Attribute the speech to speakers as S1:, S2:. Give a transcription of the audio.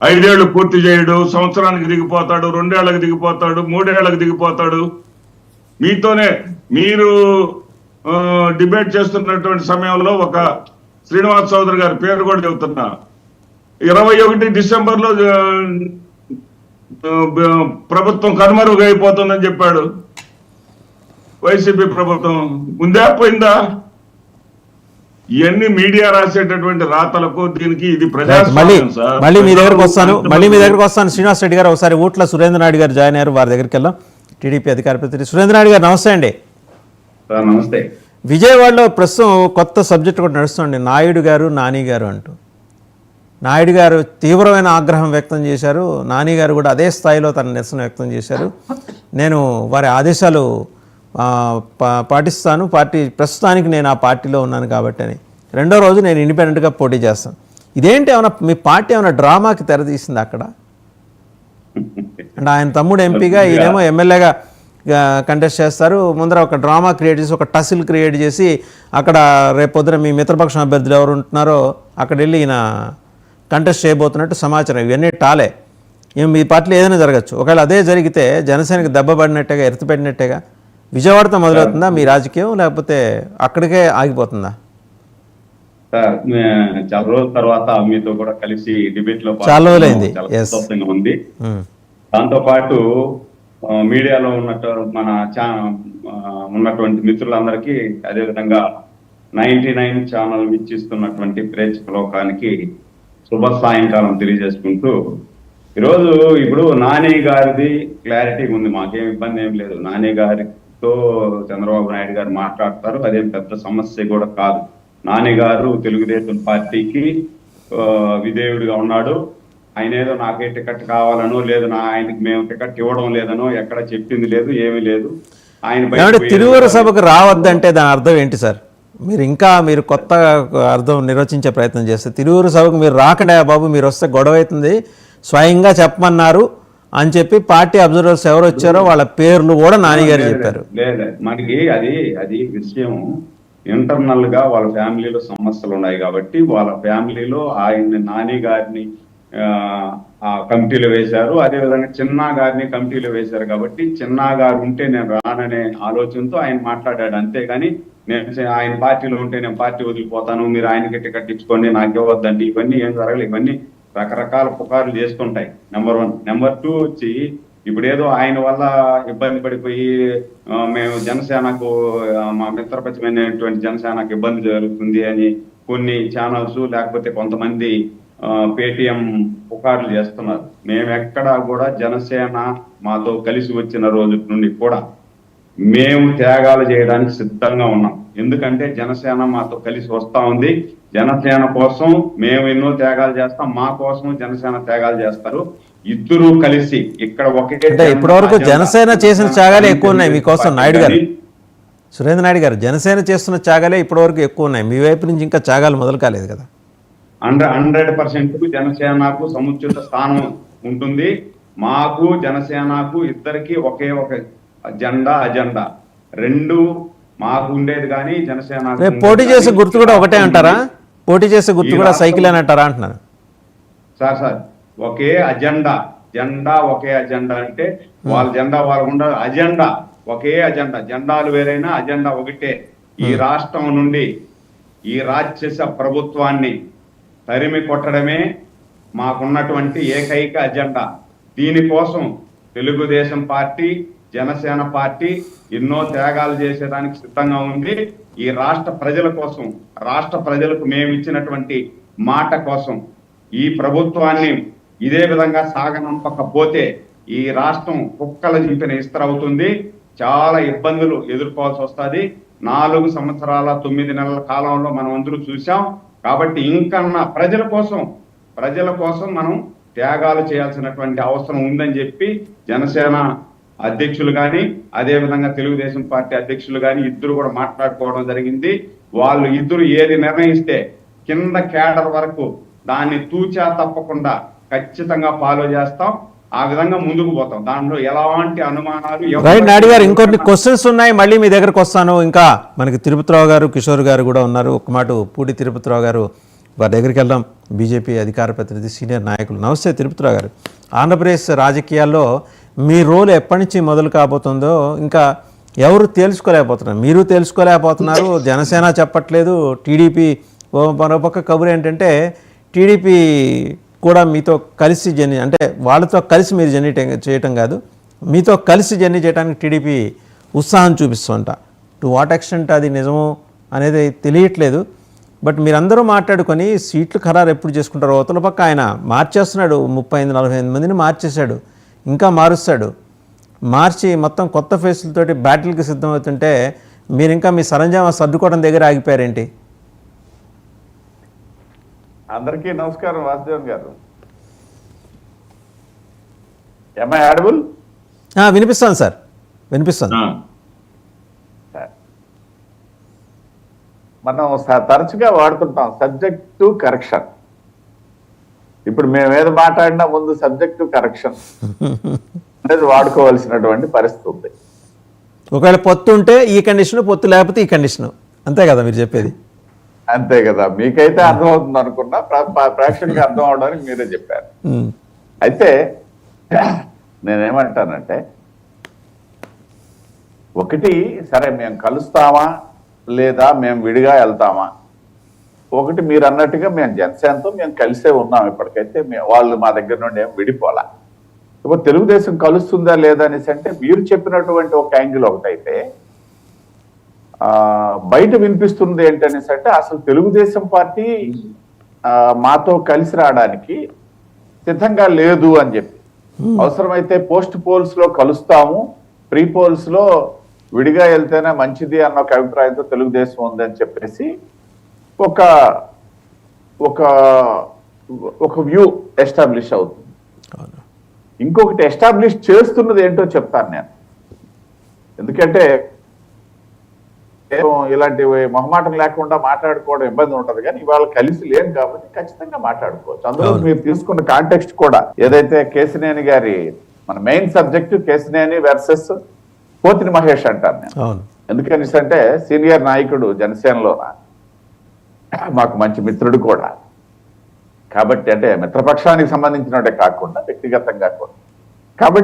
S1: 5 ఏళ్లు పూర్తి చేయడు, సంవత్సరానికి దిగిపోతాడు, 2 ఏళ్లకు దిగిపోతాడు, 3 ఏళ్లకు దిగిపోతాడు. మీతోనే మీరు డిబేట్ చేస్తున్నటువంటి సమయంలో ఒక శ్రీనివాస్ చౌదరి గారి పేరు కూడా చెబుతున్నా. 21 డిసెంబర్లో ప్రభుత్వం కనుమరుగైపోతుందని చెప్పాడు. వైసీపీ ప్రభుత్వం ముందే పోయిందా? ఇవన్నీ మీడియా రాసేటటువంటి రాతలకు దీనికి ఇది
S2: మళ్ళీ మీ దగ్గరకు వస్తాను శ్రీనివాస్ రెడ్డి గారు. ఒకసారి ఊట్ల సురేంద్ర నాయుడు గారు జాయిన్ అయ్యారు, వారి దగ్గరికి వెళ్దాం. టీడీపీ అధికార ప్రతినిధి సురేంద్ర నాయుడు గారు, నమస్తే అండి.
S3: నమస్తే.
S2: విజయవాడలో ప్రస్తుతం కొత్త సబ్జెక్ట్ కూడా నడుస్తుంది, నాయుడు గారు నాని గారు అంటూ. నాయుడు గారు తీవ్రమైన ఆగ్రహం వ్యక్తం చేశారు, నాని గారు కూడా అదే స్థాయిలో తన నిరసన వ్యక్తం చేశారు. నేను వారి ఆదేశాలు పాటిస్తాను, ప్రస్తుతానికి నేను ఆ పార్టీలో ఉన్నాను కాబట్టి అని. రెండో రోజు నేను ఇండిపెండెంట్గా పోటీ చేస్తాను. ఇదేంటి, ఏమైనా మీ పార్టీ ఏమైనా డ్రామాకి తెరదీసింది అక్కడ? అంటే ఆయన తమ్ముడు ఎంపీగా, ఈయనేమో ఎమ్మెల్యేగా కంటెస్ట్ చేస్తారు. ముందర ఒక డ్రామా క్రియేట్ చేసి, ఒక టసిల్ క్రియేట్ చేసి, అక్కడ రేపొద్దున మీ మిత్రపక్షం అభ్యర్థులు ఎవరు ఉంటున్నారో అక్కడ వెళ్ళి ఈయన కంటెస్ట్ చేయబోతున్నట్టు సమాచారం. ఇవన్నీ టాలే. మీ పార్టీలో ఏదైనా జరగచ్చు. ఒకవేళ అదే జరిగితే జనసేనకి దెబ్బ పడినట్టేగా, ఎత్తుపెట్టినట్టేగా. విజయవాడతో మొదలవుతుందా మీ రాజకీయం, లేకపోతే అక్కడికే ఆగిపోతుందా?
S3: సార్, చాలా రోజుల తర్వాత మీతో కూడా కలిసి డిబేట్ లో
S2: చాలా రోజులైంది
S3: ఉంది. దాంతో పాటు మీడియాలో ఉన్నటువంటి మిత్రులందరికీ, అదేవిధంగా 99 ఛానల్ వీక్షిస్తున్నటువంటి ప్రేక్షక లోకానికి శుభ సాయంకాలం తెలియజేసుకుంటూ, ఇప్పుడు నాని గారిది క్లారిటీ ఉంది, మాకేం ఇబ్బంది ఏం లేదు. నాని గారితో చంద్రబాబు నాయుడు గారు మాట్లాడతారు, అదేం పెద్ద సమస్య కూడా కాదు. నాని గారు తెలుగుదేశం పార్టీకి విధేయుడిగా ఉన్నాడు. ఆయన ఏదో నాకే టికెట్ కావాలనో, లేదు ఆయనకి మేము టికెట్ ఇవ్వడం లేదనో ఎక్కడ చెప్పింది లేదు, ఏమీ లేదు. ఆయన
S2: తిరువురు సభకు రావద్దంటే దాని అర్థం ఏంటి సార్? మీరు కొత్త అర్థం నిర్వచించే ప్రయత్నం చేస్తే, తిరువురు సభకు మీరు రాకడా బాబు, మీరు వస్తే గొడవ అవుతుంది, స్వయంగా చెప్పమన్నారు అని చెప్పి పార్టీ అబ్జర్వర్స్ ఎవరు వచ్చారో వాళ్ళ పేర్లు కూడా నాని గారు చెప్పారు.
S3: లేదు, మనకి అది విషయం ఇంటర్నల్ గా వాళ్ళ ఫ్యామిలీలో సమస్యలు ఉన్నాయి కాబట్టి వాళ్ళ ఫ్యామిలీలో నాని గారిని కమిటీలో వేశారు. అదేవిధంగా చిన్నా గారిని కమిటీలో వేశారు కాబట్టి చిన్నా గారు ఉంటే నేను రాననే ఆలోచనతో ఆయన మాట్లాడాడు. అంతేగాని నేను ఆయన పార్టీలో ఉంటే నేను పార్టీ వదిలిపోతాను, మీరు ఆయనకి టికెట్ ఇచ్చుకోండి, నాకు ఇవ్వద్దండి, ఇవన్నీ ఏం జరగలేదు. ఇవన్నీ రకరకాల పుకార్లు చేసుకుంటాయి. నెంబర్ 1. నెంబర్ 2 వచ్చి, ఇప్పుడు ఏదో ఆయన వల్ల ఇబ్బంది పడిపోయి మేము జనసేనకు, మా మిత్రపక్షమైనటువంటి జనసేనకు ఇబ్బంది జరుగుతుంది అని కొన్ని ఛానల్స్ లేకపోతే కొంతమంది పేటిఎం పుకార్లు చేస్తున్నారు. మేము ఎక్కడా కూడా జనసేన మాతో కలిసి వచ్చిన రోజు నుండి కూడా మేము త్యాగాలు చేయడానికి సిద్ధంగా ఉన్నాం. ఎందుకంటే జనసేన మాతో కలిసి వస్తా ఉంది. జనసేన కోసం మేము ఎన్నో త్యాగాలు చేస్తాం, మా కోసం జనసేన త్యాగాలు చేస్తారు. ఇద్దరు కలిసి ఇక్కడ
S2: ఇప్పటివరకు జనసేన చేసిన త్యాగాలే ఎక్కువ ఉన్నాయి మీకోసం. నాయుడు గారు, సురేంద్ర నాయుడు గారు, జనసేన చేస్తున్న త్యాగాలే ఇప్పటివరకు ఎక్కువ ఉన్నాయి. మీ వైపు నుంచి ఇంకా త్యాగాలు మొదలు కాలేదు కదా?
S3: 100% జనసేనకు సముచిత స్థానం ఉంటుంది. మాకు జనసేనకు ఇద్దరికి ఒకే ఒక అజెండా రెండు మాకు ఉండేది. కానీ జనసేన
S2: పోటీ చేసే గుర్తు కూడా ఒకటే అంటారా? పోటీ చేసే గుర్తు కూడా సైకిల్ అని అంటారా అంటున్నారు
S3: సార్. ఒకే జెండా ఒకే అజెండా అంటే వాళ్ళ జెండా వాళ్ళకుండా, అజెండా ఒకే అజెండా. జెండాలు వేరైనా అజెండా ఒకటే. ఈ రాష్ట్రం నుండి ఈ రాక్షస ప్రభుత్వాన్ని తరిమి కొట్టడమే మాకున్నటువంటి ఏకైక అజెండా. దీనికోసం తెలుగుదేశం పార్టీ, జనసేన పార్టీ ఎన్నో త్యాగాలు చేసేదానికి సిద్ధంగా ఉంది. ఈ రాష్ట్ర ప్రజల కోసం, రాష్ట్ర ప్రజలకు మేము ఇచ్చినటువంటి మాట కోసం ఈ ప్రభుత్వాన్ని ఇదే విధంగా సాగనంపకపోతే ఈ రాష్ట్రం కుక్కల జింపిన ఇస్తరవుతుంది. చాలా ఇబ్బందులు ఎదుర్కోవాల్సి వస్తుంది. 4 సంవత్సరాల 9 నెలల కాలంలో మనం అందరూ చూసాం. కాబట్టి ఇంకన్నా ప్రజల కోసం మనం త్యాగాలు చేయాల్సినటువంటి అవసరం ఉందని చెప్పి జనసేన అధ్యక్షులు కానీ, అదేవిధంగా తెలుగుదేశం పార్టీ అధ్యక్షులు కానీ ఇద్దరు కూడా మాట్లాడుకోవడం జరిగింది. వాళ్ళు ఇద్దరు ఏది నిర్ణయిస్తే కింద కేడర్ వరకు దాన్ని తూచా తప్పకుండా ఖచ్చితంగా ఫాలో చేస్తాం. ఆ విధంగా ముందుకు పోతాం. దాంట్లో ఎలాంటి అనుమానాలు.
S2: నాయుడు గారు, ఇంకొన్ని క్వశ్చన్స్ ఉన్నాయి, మళ్ళీ మీ దగ్గరకు వస్తాను. ఇంకా మనకి తిరుపతిరావు గారు, కిషోర్ గారు కూడా ఉన్నారు. ఒక మాట పూడి తిరుపతిరావు గారు వారి దగ్గరికి వెళ్దాం. బీజేపీ అధికార ప్రతినిధి, సీనియర్ నాయకులు. నమస్తే తిరుపతిరావు గారు. ఆంధ్రప్రదేశ్ రాజకీయాల్లో మీ రోల్ ఎప్పటి నుంచి మొదలు కాబోతుందో ఇంకా ఎవరు తేల్చుకోలేకపోతున్నారు. మీరు తేల్చుకోలేకపోతున్నారు, జనసేన చెప్పట్లేదు, టీడీపీ మరోపక్క కబురు ఏంటంటే టీడీపీ కూడా మీతో కలిసి జర్నీ, అంటే వాళ్ళతో కలిసి మీరు జర్నీ చేయటం కాదు, మీతో కలిసి జర్నీ చేయడానికి టీడీపీ ఉత్సాహం చూపిస్తుంట. టు వాట్ ఎక్స్టెంట్ అది నిజము అనేది తెలియట్లేదు. బట్ మీరందరూ మాట్లాడుకొని సీట్లు ఖరారు ఎప్పుడు చేసుకుంటారో. అవతల పక్క ఆయన మార్చేస్తున్నాడు, 35-40 మందిని మార్చేశాడు, ఇంకా మారుస్తాడు. మార్చి మొత్తం కొత్త ఫేసులతోటి బ్యాటిల్కి సిద్ధమవుతుంటే మీరు ఇంకా మీ సరంజామా సర్దుకోవడం దగ్గర ఆగిపోయారేంటి?
S4: అందరికీ నమస్కారం వాసుదేవన్ గారు. MI audible?
S2: వినిపిస్తాను సార్, వినిపిస్తాను.
S4: మనం తరచుగా వాడుతుంటాం సబ్జెక్ట్ టు కరెక్షన్. ఇప్పుడు మేము ఏది మాట్లాడినా ముందు సబ్జెక్ట్ టు కరెక్షన్ అనేది వాడుకోవాల్సినటువంటి పరిస్థితి ఉంది.
S2: ఒకవేళ పొత్తు ఉంటే ఈ కండిషన్, పొత్తు లేకపోతే ఈ కండిషన్, అంతే కదా మీరు చెప్పేది?
S4: అంతే కదా. మీకైతే అర్థమవుతుంది అనుకున్నా, ప్రేక్షకులకు అర్థం అవడానికి మీరే చెప్పారు. అయితే నేనేమంటానంటే, ఒకటి సరే మేము కలుస్తామా లేదా మేము విడిగా వెళ్తామా, ఒకటి మీరు అన్నట్టుగా మేము జనసేనతో మేము కలిసే ఉన్నాం. ఇప్పటికైతే వాళ్ళు మా దగ్గర నుండి ఏం విడిపోలా. ఇప్పుడు తెలుగుదేశం కలుస్తుందా లేదా అనేసి అంటే మీరు చెప్పినటువంటి ఒక యాంగిల్ ఒకటైతే, బయట వినిపిస్తుంది ఏంటనేసి అంటే అసలు తెలుగుదేశం పార్టీ మాతో కలిసి రావడానికి సిద్ధంగా లేదు అని చెప్పి, అవసరమైతే పోస్ట్ పోల్స్ లో కలుస్తాము, ప్రీ పోల్స్ లో విడిగా వెళ్తేనే మంచిది అన్న ఒక అభిప్రాయంతో తెలుగుదేశం ఉందని చెప్పేసి ఒక ఒక ఒక వ్యూ ఎస్టాబ్లిష్ అవుతుంది. ఇంకొకటి ఎస్టాబ్లిష్ చేస్తున్నది ఏంటో చెప్తాను నేను. ఎందుకంటే ఇలాంటి మొహమాటం లేకుండా మాట్లాడుకోవడం ఇబ్బంది ఉంటది, కానీ ఇవాళ కలిసి లేను కాబట్టి ఖచ్చితంగా మాట్లాడుకోవచ్చు. అందులో మీరు తీసుకున్న కాంటెక్స్ట్ కూడా ఏదైతే కేశినేని గారి మన main subject Kesineni versus Pothina Mahesh అంటాను నేను. ఎందుకని అంటే సీనియర్ నాయకుడు జనసేనలోన, మాకు మంచి మిత్రుడు కూడా కాబట్టి, అంటే మిత్రపక్షానికి సంబంధించినట్టే కాకుండా వ్యక్తిగతంగా కూడా